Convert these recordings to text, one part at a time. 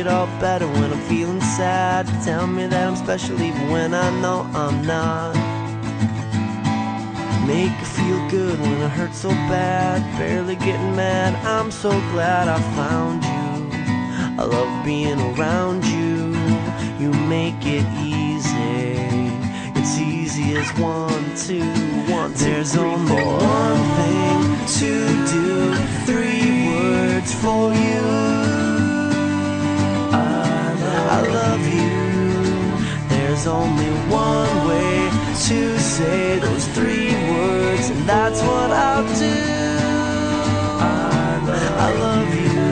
it all better when I'm feeling sad. Tell me that I'm special even when I know I'm not. Make it feel good when it hurts so bad. Barely getting mad, I'm so glad I found you. I love being around you. You make it easy. It's easy as 1, 2, 1, 2, There's 3, only 4. One thing to do, 3 words for you. I love you. There's only one way to say those 3 words, and that's what I'll do. I love you.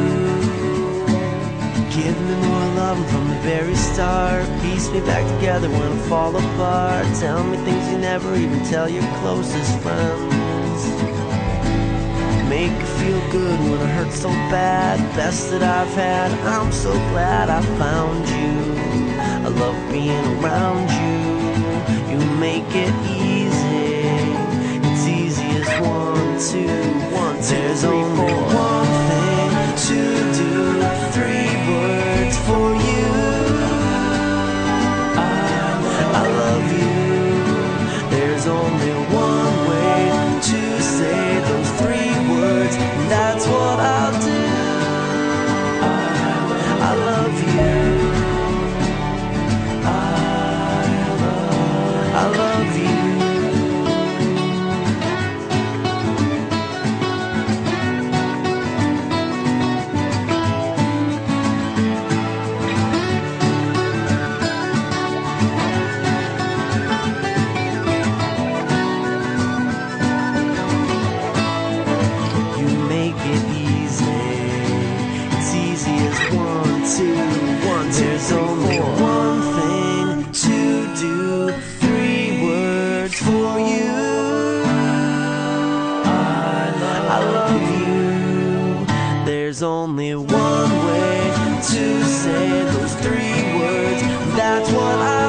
Give me more love from the very start. Piece me back together when I fall apart. Tell me things you never even tell your closest friends. Make it feel good when it hurts so bad. Best that I've had, I'm so glad I found you. I love being around you. You make it easy. It's easy as 1, 2, 1, 2, There's 3, only 4. One thing to do, 3 words for you. I love you. There's only one way to say those 3 words, and that's what I'll do. I love you. I love you. You make it easy. It's easy as 1, 2, 1, 2, There's only one thing to do, 3 words for you. I love you. There's only one way to say those 3 words. That's what I